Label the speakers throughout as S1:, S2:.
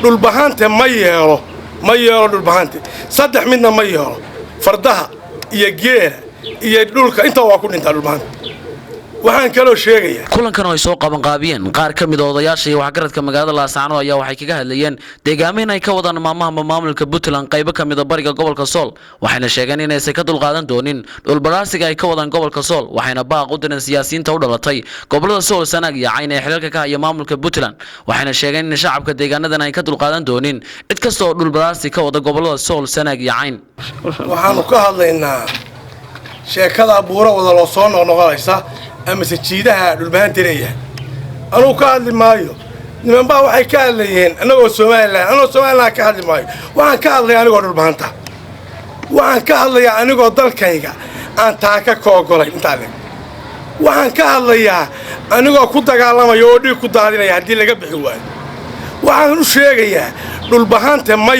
S1: dhulbahante ma yeelo dhulbahante saddex midna ma yeelo fardaha iyo geela iyo dhulka inta waa ku dhintaa dhulbahante waxaan kaloo sheegayaa
S2: kulankan oo ay soo qaban qaabiyeen qaar ka mid ah odayaasha iyo waxgaradka magaalada Laascaanood ayaa waxay kaga hadlayeen deegaamada ay ka wadaan maamulka Puntland qayb ka mid ah bariga gobolka Sool waxayna sheegeen in aysan ka dulqaadan doonin dhulbaraasiga ay ka wadaan gobolka Sool waxayna baaq u direen siyaasiyiinta u dhalatay gobolada Sool Sanaag iyo Cayn ee xiriirka ka haya maamulka Puntland waxayna sheegeen in shacabka deegaanadan ay ka dulqaadan doonin cid kasta oo dhulbaraasi ka wada gobolada Sool Sanaag iyo Cayn
S1: waxaanu ka hadlaynaa sheekada buura wada loo soo noqnoqonaysa ama sajiidaha dhulbahante leeyahay anuu ka hadli maayo niman baa waxay ka hadlayeen anagoo Soomaaliland ka hadli maayo waxaan ka hadlayaa anigoo dhulbahanta waxaan ka hadlayaa anigoo dalkayga aan taaka ka ogolay inta le waxaan ka hadlayaa anigoo ku dagaalamayo oo dhiig ku daadinaya haddii laga bixi waayo waxaan u sheegayaa dhulbahante ma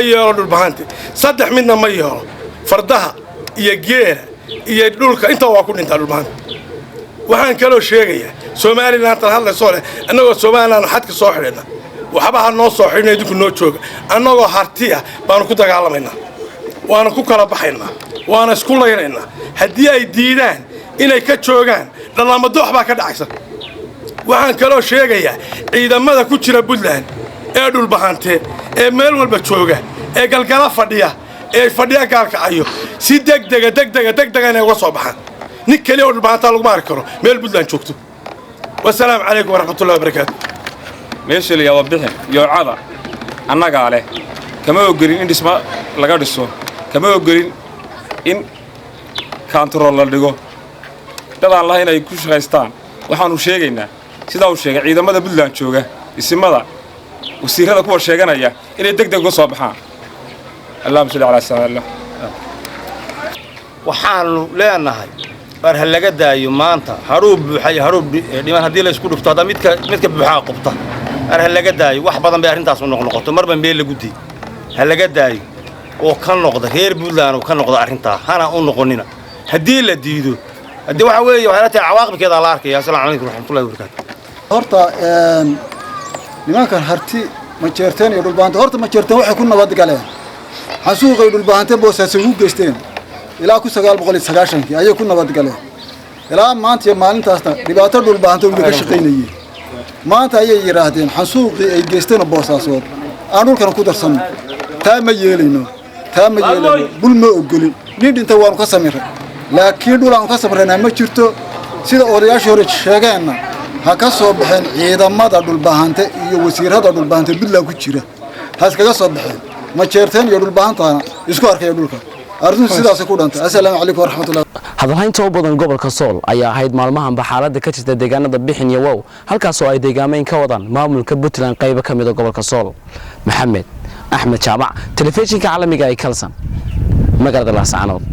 S1: yeelo dhulbahante saddex midna ma yeelo fardaha iyo geela iyo dhulka inta waa ku dhintaa dhulbahante waxaan kaloo sheegayaa Soomaaliland tan hadlayso leh annagoo Soomaaliland xadka soo xidhna waxba ha noo soo xidhnay idinku noo jooga annagoo hartiya baan ku dagaalamaynaa waana ku kala baxaynaa waana isku laynaynaa haddii ay diidaan inay ka joogaan dhalaamado waxbaa ka dhacaysa waxaan kaloo sheegayaa ciidamada ku jira Puntland ee dhulbahante ee meel walba jooga ee galgala fadhiya ee fadhiya gaalkacayo si degdega inay uga soo baxaan nin kale oo dhulbahanta lagu maari karo meel Puntland joogto والسلام عليكم ورحمة الله وبركاته
S3: ماشي اللي يوضحين يوعدا annaga leh kama ogorin in dhisma laga dhiso kama ogorin in control la dhigo dadaan lahayn ay ku shaqeystaan waxaan u sheegaynaa sida uu sheegay ciidamada Puntland jooga isimada wasiirada kuwa sheeganaya inay degdeg uga soo baxaan Allahumma salli ala sayyidina
S4: waxaan leenahay bar hal laga daayo maanta haruub dhiman hadii la isku dhufto midka buuxa qabta hal laga daayo wax badan bay arintaas u noqoto marba meel lagu diiday hal laga daayo oo ka noqdo reer Puntland oo ka noqdo arinta hana u noqonina hadii la diido hadii waxa weeye waxa la cawaaqibkeeda la arkay assalaamu alaykum warahmatullahi wabarakatuh
S5: horta nimankan harti ma jeerteen iyo dhulbaanta horta ma jeerteen waxay ku nabad galeen xasuuqay dhulbaanta boosaasay u geysteen ilaa ku 990 ayay ku nabad galeen ilaa maanta maalintaasna dhibaato dhulbaanta uu ka shaqeynayay maanta ayay yiraahdeen xasuuqii ay geysteen boosaasood aan dhulkan ku darsanno taa ma yeelayno bul ma ogolin nin inta waan ka samiray laakiin dhul aan ka sabrana ma jirto sida odayaashii hore sheegeenna ha ka soo baxeen ciidamada dhulbaanta iyo wasiirada dhulbaanta Puntland ku jira haas kaga soo baxeen ma jeerteen iyo dhulbaanta isku arkay dhulka arrin sidaas ku dhantay assalaamu alaykum warahmatullahi
S2: hadalhaynta u badan gobolka Sool ayaa ahayd maalmahan xaaladda ka jirta deegaanada Bixin iyo Wow halkaas oo ay deegaameen ka wadaan maamulka Puntland qayb ka mid ah gobolka Sool Maxamed Axmed Jaabac telefishinka caalamiga ee Kalsan magaalada Laascaanood